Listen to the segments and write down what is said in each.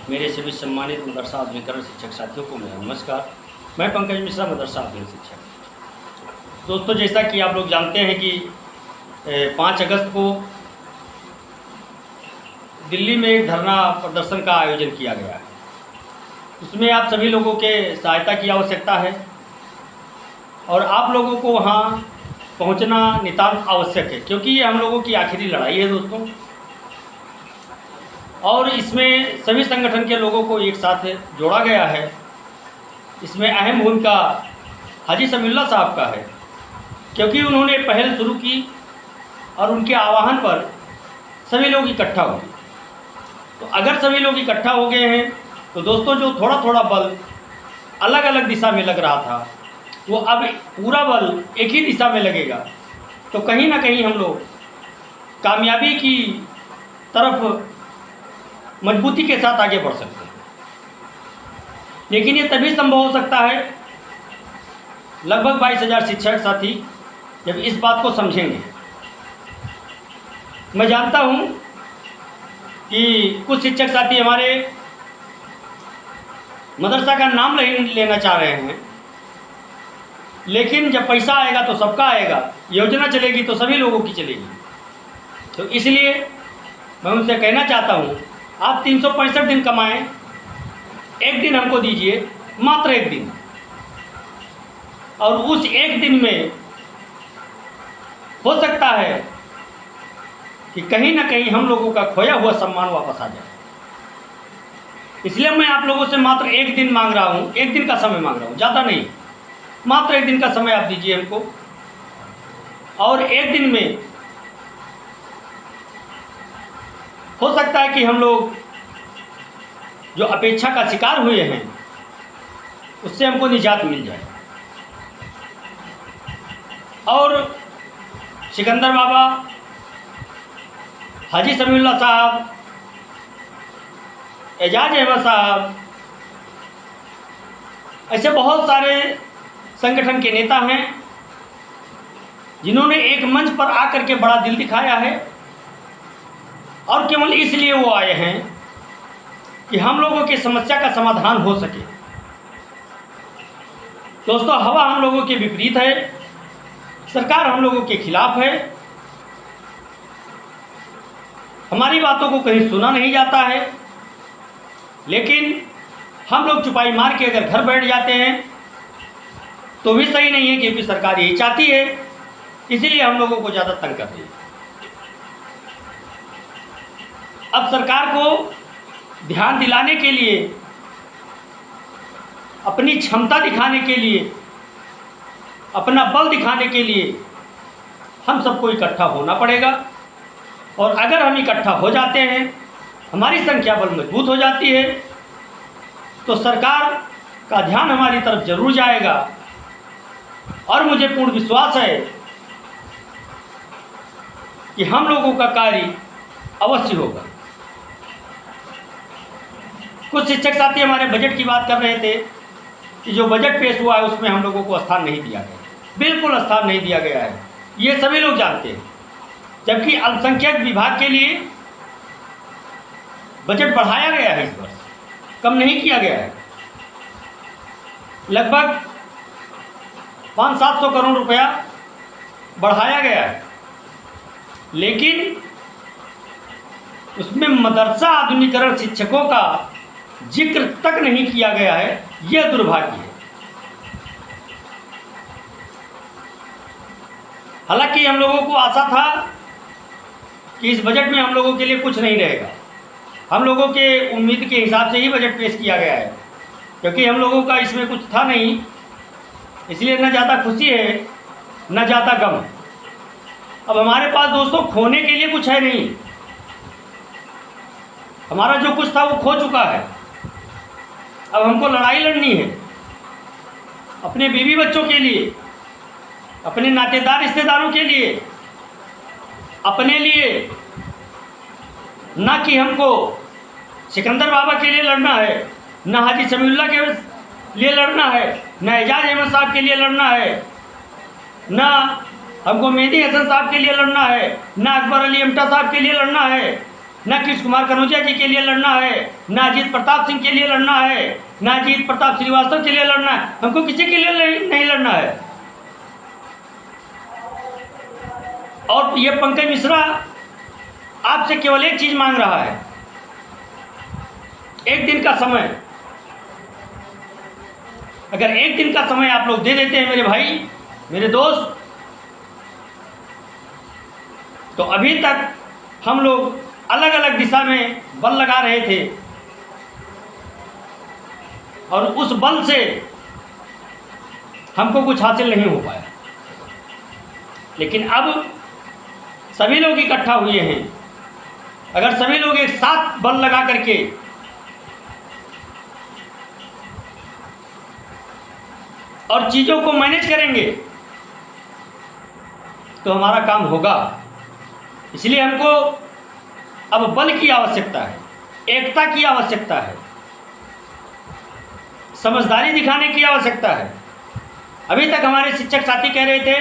मेरे सभी सम्मानित मदरसा आधुनिकरण शिक्षक साथियों को मेरा नमस्कार। मैं पंकज मिश्रा, मदरसा आधुनिक शिक्षक। दोस्तों, जैसा कि आप लोग जानते हैं कि 5 अगस्त को दिल्ली में एक धरना प्रदर्शन का आयोजन किया गया है। उसमें आप सभी लोगों के सहायता की आवश्यकता है और आप लोगों को वहाँ पहुँचना नितांत आवश्यक है, क्योंकि ये हम लोगों की आखिरी लड़ाई है दोस्तों। और इसमें सभी संगठन के लोगों को एक साथ जोड़ा गया है। इसमें अहम भूमिका हाजी समीउल्लाह साहब का है, क्योंकि उन्होंने पहल शुरू की और उनके आह्वान पर सभी लोग इकट्ठा हुए। तो अगर सभी लोग इकट्ठा हो गए हैं तो दोस्तों, जो थोड़ा थोड़ा बल अलग अलग दिशा में लग रहा था, वो अब पूरा बल एक ही दिशा में लगेगा। तो कहीं ना कहीं हम लोग कामयाबी की तरफ मजबूती के साथ आगे बढ़ सकते हैं। लेकिन ये तभी संभव हो सकता है लगभग 22,000 शिक्षक साथी जब इस बात को समझेंगे। मैं जानता हूँ कि कुछ शिक्षक साथी हमारे मदरसा का नाम नहीं लेना चाह रहे हैं, लेकिन जब पैसा आएगा तो सबका आएगा, योजना चलेगी तो सभी लोगों की चलेगी। तो इसलिए मैं उनसे कहना चाहता हूँ, आप 365 दिन कमाएं, एक दिन हमको दीजिए, मात्र एक दिन। और उस एक दिन में हो सकता है कि कहीं ना कहीं हम लोगों का खोया हुआ सम्मान वापस आ जाए। इसलिए मैं आप लोगों से मात्र एक दिन मांग रहा हूँ, एक दिन का समय मांग रहा हूँ, ज़्यादा नहीं, मात्र एक दिन का समय आप दीजिए हमको। और एक दिन में हो सकता है कि हम लोग जो अपेक्षा का शिकार हुए हैं उससे हमको निजात मिल जाए। और सिकंदर बाबा, हाजी समीउल्लाह साहब, एजाज अहमद साहब, ऐसे बहुत सारे संगठन के नेता हैं जिन्होंने एक मंच पर आकर के बड़ा दिल दिखाया है। और केवल इसलिए वो आए हैं कि हम लोगों की समस्या का समाधान हो सके। दोस्तों, हवा हम लोगों के विपरीत है, सरकार हम लोगों के खिलाफ है, हमारी बातों को कहीं सुना नहीं जाता है। लेकिन हम लोग चुपाई मार के अगर घर बैठ जाते हैं तो भी सही नहीं है, क्योंकि सरकार यही चाहती है, इसीलिए हम लोगों को ज़्यादा तंग कर रही है। अब सरकार को ध्यान दिलाने के लिए, अपनी क्षमता दिखाने के लिए, अपना बल दिखाने के लिए हम सबको इकट्ठा होना पड़ेगा। और अगर हम इकट्ठा हो जाते हैं, हमारी संख्या बल मजबूत हो जाती है, तो सरकार का ध्यान हमारी तरफ जरूर जाएगा। और मुझे पूर्ण विश्वास है कि हम लोगों का कार्य अवश्य होगा। कुछ शिक्षक साथी हमारे बजट की बात कर रहे थे कि जो बजट पेश हुआ है उसमें हम लोगों को स्थान नहीं दिया गया। बिल्कुल स्थान नहीं दिया गया है, ये सभी लोग जानते हैं। जबकि अल्पसंख्यक विभाग के लिए बजट बढ़ाया गया है, इस वर्ष कम नहीं किया गया है। लगभग 500-700 करोड़ रुपया बढ़ाया गया है, लेकिन उसमें मदरसा आधुनिकरण शिक्षकों का जिक्र तक नहीं किया गया है। यह दुर्भाग्य है। हालांकि हम लोगों को आशा था कि इस बजट में हम लोगों के लिए कुछ नहीं रहेगा। हम लोगों के उम्मीद के हिसाब से ही बजट पेश किया गया है, क्योंकि हम लोगों का इसमें कुछ था नहीं, इसलिए न ज़्यादा खुशी है न ज़्यादा गम। अब हमारे पास दोस्तों खोने के लिए कुछ है नहीं। हमारा जो कुछ था वो खो चुका है। अब हमको लड़ाई लड़नी है अपने बीवी बच्चों के लिए, अपने नातेदार रिश्तेदारों के लिए, अपने लिए। ना कि हमको सिकंदर बाबा के लिए लड़ना है, ना हाजी समीउल्लाह के लिए लड़ना है, ना एजाज अहमद साहब के लिए लड़ना है, ना हमको मेहदी हसन साहब के लिए लड़ना है, ना अकबर अली अमटा साहब के लिए लड़ना है, ना कृष्ण कुमार कनौजिया जी के लिए लड़ना है, ना अजीत प्रताप सिंह के लिए लड़ना है, ना अजीत प्रताप श्रीवास्तव के लिए लड़ना है। हमको किसी के लिए नहीं लड़ना है। और ये पंकज मिश्रा आपसे केवल एक चीज मांग रहा है, एक दिन का समय। अगर एक दिन का समय आप लोग दे देते हैं मेरे भाई, मेरे दोस्त, तो अभी तक हम लोग अलग अलग दिशा में बल लगा रहे थे और उस बल से हमको कुछ हासिल नहीं हो पाया। लेकिन अब सभी लोग इकट्ठा हुए हैं। अगर सभी लोग एक साथ बल लगा करके और चीजों को मैनेज करेंगे तो हमारा काम होगा। इसलिए हमको अब बल की आवश्यकता है, एकता की आवश्यकता है, समझदारी दिखाने की आवश्यकता है। अभी तक हमारे शिक्षक साथी कह रहे थे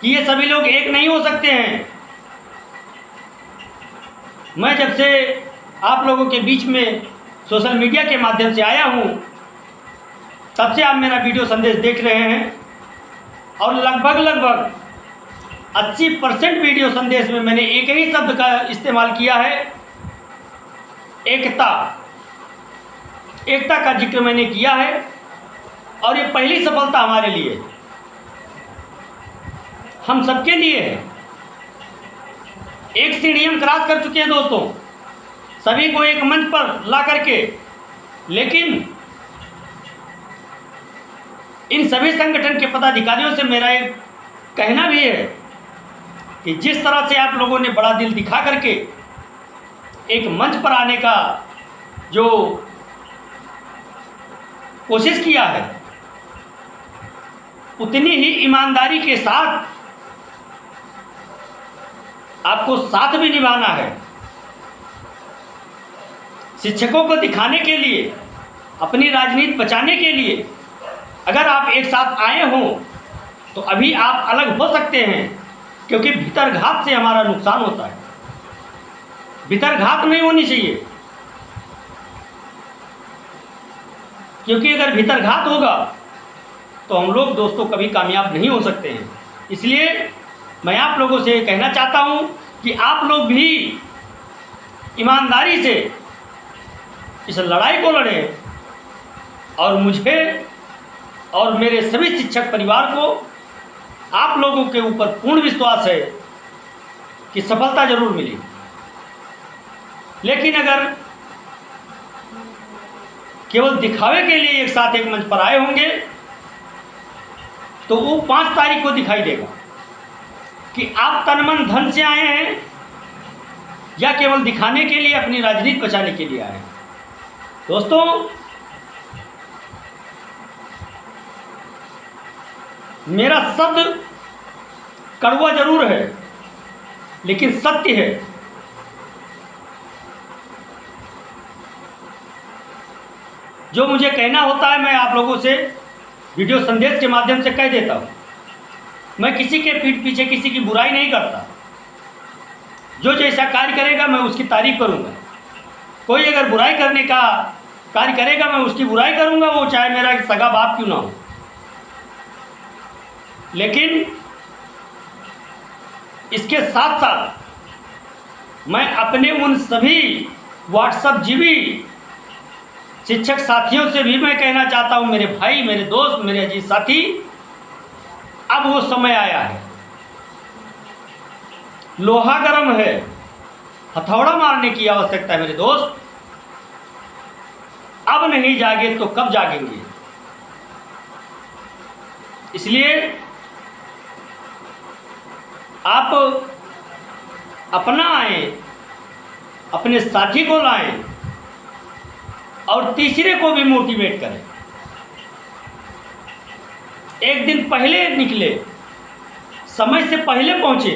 कि ये सभी लोग एक नहीं हो सकते हैं। मैं जब से आप लोगों के बीच में सोशल मीडिया के माध्यम से आया हूं, तब से आप मेरा वीडियो संदेश देख रहे हैं और लगभग 80% वीडियो संदेश में मैंने एक ही शब्द का इस्तेमाल किया है, एकता। एकता का जिक्र मैंने किया है और ये पहली सफलता हमारे लिए, हम सबके लिए है। एक सीढ़ी हम क्रॉस कर चुके हैं दोस्तों, सभी को एक मंच पर ला करके। लेकिन इन सभी संगठन के पदाधिकारियों से मेरा एक कहना भी है कि जिस तरह से आप लोगों ने बड़ा दिल दिखा करके एक मंच पर आने का जो कोशिश किया है, उतनी ही ईमानदारी के साथ आपको साथ भी निभाना है। शिक्षकों को दिखाने के लिए, अपनी राजनीति बचाने के लिए अगर आप एक साथ आए हों तो अभी आप अलग हो सकते हैं, क्योंकि भीतरघात से हमारा नुकसान होता है। भीतरघात नहीं होनी चाहिए, क्योंकि अगर भीतरघात होगा तो हम लोग दोस्तों कभी कामयाब नहीं हो सकते हैं। इसलिए मैं आप लोगों से कहना चाहता हूं कि आप लोग भी ईमानदारी से इस लड़ाई को लड़ें और मुझे और मेरे सभी शिक्षक परिवार को आप लोगों के ऊपर पूर्ण विश्वास है कि सफलता जरूर मिली। लेकिन अगर केवल दिखावे के लिए एक साथ एक मंच पर आए होंगे तो वो 5 तारीख को दिखाई देगा कि आप तन मन धन से आए हैं या केवल दिखाने के लिए, अपनी राजनीति बचाने के लिए आए हैं। दोस्तों, मेरा शब्द कड़वा जरूर है लेकिन सत्य है। जो मुझे कहना होता है मैं आप लोगों से वीडियो संदेश के माध्यम से कह देता हूं। मैं किसी के पीठ पीछे किसी की बुराई नहीं करता। जो जैसा कार्य करेगा मैं उसकी तारीफ करूंगा। कोई अगर बुराई करने का कार्य करेगा मैं उसकी बुराई करूंगा, वो चाहे मेरा सगा बाप क्यों ना हो। लेकिन इसके साथ साथ मैं अपने उन सभी व्हाट्सएप जीवी शिक्षक साथियों से भी मैं कहना चाहता हूं, मेरे भाई, मेरे दोस्त, मेरे अजीज साथी, अब वो समय आया है। लोहा गर्म है, हथौड़ा मारने की आवश्यकता है मेरे दोस्त। अब नहीं जागे तो कब जागेंगे। इसलिए आप अपना आए, अपने साथी को लाएं और तीसरे को भी मोटिवेट करें। एक दिन पहले निकले, समय से पहले पहुंचे।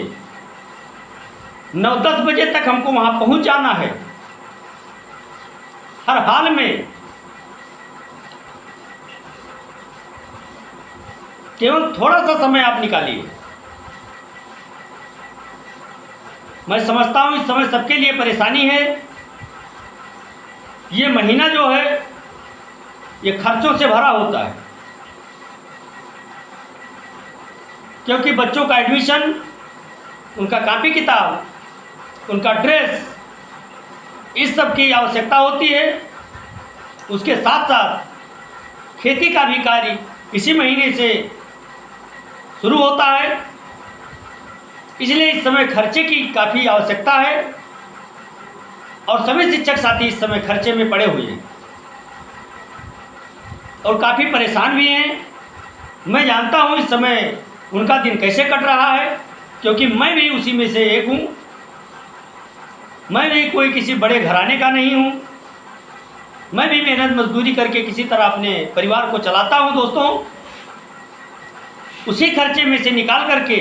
9-10 बजे तक हमको वहां पहुंच जाना है। हर हाल में केवल थोड़ा सा समय आप निकालिए। मैं समझता हूँ इस समय सबके लिए परेशानी है। ये महीना जो है ये खर्चों से भरा होता है, क्योंकि बच्चों का एडमिशन, उनका कॉपी किताब, उनका ड्रेस, इस सब की आवश्यकता होती है। उसके साथ साथ खेती का भी कार्य इसी महीने से शुरू होता है, इसलिए इस समय खर्चे की काफ़ी आवश्यकता है और सभी शिक्षक साथी इस समय खर्चे में पड़े हुए हैं और काफ़ी परेशान भी हैं। मैं जानता हूँ इस समय उनका दिन कैसे कट रहा है, क्योंकि मैं भी उसी में से एक हूँ। मैं भी कोई किसी बड़े घराने का नहीं हूँ, मैं भी मेहनत मजदूरी करके किसी तरह अपने परिवार को चलाता हूँ दोस्तों। उसी खर्चे में से निकाल करके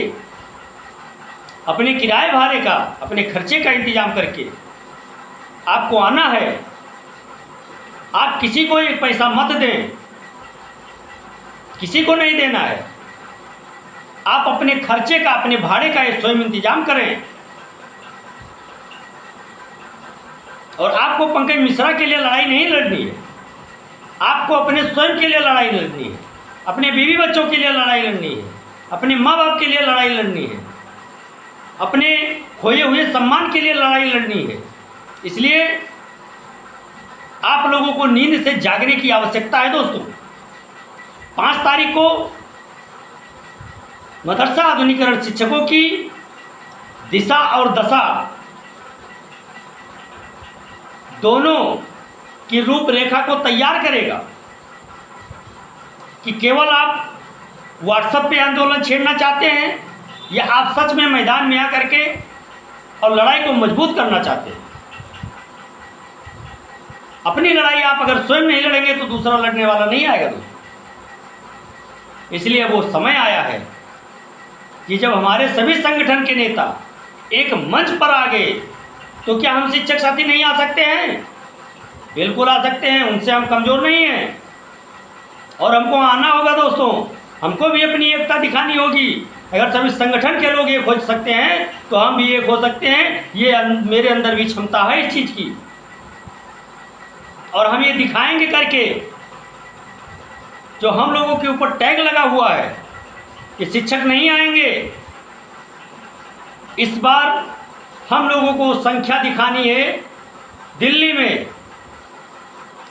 अपने किराए भाड़े का, अपने खर्चे का इंतजाम करके आपको आना है। आप किसी को एक पैसा मत दें, किसी को नहीं देना है। आप अपने खर्चे का, अपने भाड़े का स्वयं इंतजाम करें। और आपको पंकज मिश्रा के लिए लड़ाई नहीं लड़नी है, आपको अपने स्वयं के लिए लड़ाई लड़नी है, अपने बीवी बच्चों के लिए लड़ाई लड़नी है, अपने माँ बाप के लिए लड़ाई लड़नी है, अपने खोए हुए सम्मान के लिए लड़ाई लड़नी है। इसलिए आप लोगों को नींद से जागने की आवश्यकता है दोस्तों। 5 तारीख को मदरसा आधुनिकीकरण शिक्षकों की दिशा और दशा दोनों की रूपरेखा को तैयार करेगा कि केवल आप व्हाट्सएप पे आंदोलन छेड़ना चाहते हैं या आप सच में मैदान में आकर के और लड़ाई को मजबूत करना चाहते हैं। अपनी लड़ाई आप अगर स्वयं नहीं लड़ेंगे तो दूसरा लड़ने वाला नहीं आएगा दोस्तों। इसलिए वो समय आया है कि जब हमारे सभी संगठन के नेता एक मंच पर आ गए, तो क्या हम शिक्षक साथी नहीं आ सकते हैं? बिल्कुल आ सकते हैं, उनसे हम कमज़ोर नहीं हैं और हमको आना होगा दोस्तों। हमको भी अपनी एकता दिखानी होगी। अगर सभी संगठन के लोग एक हो सकते हैं तो हम भी एक हो सकते हैं। ये मेरे अंदर भी क्षमता है इस चीज़ की, और हम ये दिखाएंगे करके। जो हम लोगों के ऊपर टैग लगा हुआ है कि शिक्षक नहीं आएंगे, इस बार हम लोगों को संख्या दिखानी है दिल्ली में,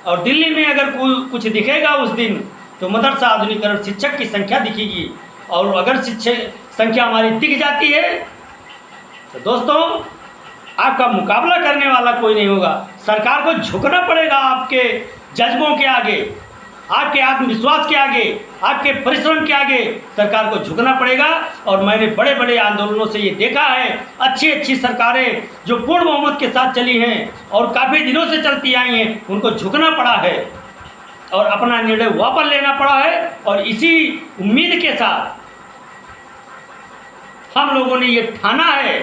और दिल्ली में अगर कुछ दिखेगा उस दिन तो मदरसा आधुनिकीकरण शिक्षक की संख्या दिखेगी। और अगर शिक्षक संख्या हमारी दिख जाती है तो दोस्तों आपका मुकाबला करने वाला कोई नहीं होगा। सरकार को झुकना पड़ेगा आपके जज्बों के आगे, आपके आत्मविश्वास के आगे, आपके परिश्रम के आगे सरकार को झुकना पड़ेगा। और मैंने बड़े बड़े आंदोलनों से ये देखा है, अच्छी अच्छी सरकारें जो पूर्ण बहुमत के साथ चली हैं और काफ़ी दिनों से चलती आई हैं, उनको झुकना पड़ा है और अपना निर्णय वापस लेना पड़ा है। और इसी उम्मीद के साथ हम लोगों ने ये ठाना है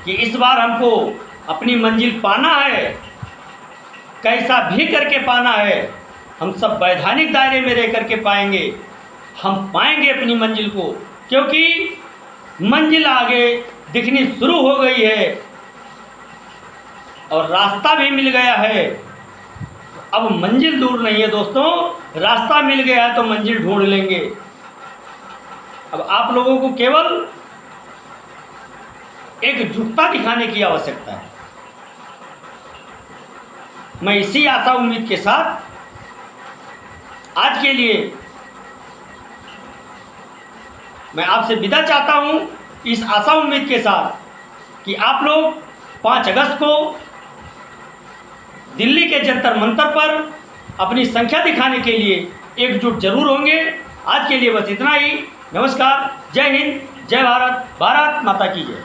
कि इस बार हमको अपनी मंजिल पाना है, कैसा भी करके पाना है। हम सब वैधानिक दायरे में रह करके पाएंगे, हम पाएंगे अपनी मंजिल को, क्योंकि मंजिल आगे दिखनी शुरू हो गई है और रास्ता भी मिल गया है। अब मंजिल दूर नहीं है दोस्तों, रास्ता मिल गया है तो मंजिल ढूंढ लेंगे। अब आप लोगों को केवल एकजुटता दिखाने की आवश्यकता है। मैं इसी आशा उम्मीद के साथ आज के लिए मैं आपसे विदा चाहता हूं, इस आशा उम्मीद के साथ कि आप लोग 5 अगस्त को दिल्ली के जंतर मंतर पर अपनी संख्या दिखाने के लिए एकजुट जरूर होंगे। आज के लिए बस इतना ही। नमस्कार, जय हिंद, जय भारत, भारत माता की जय।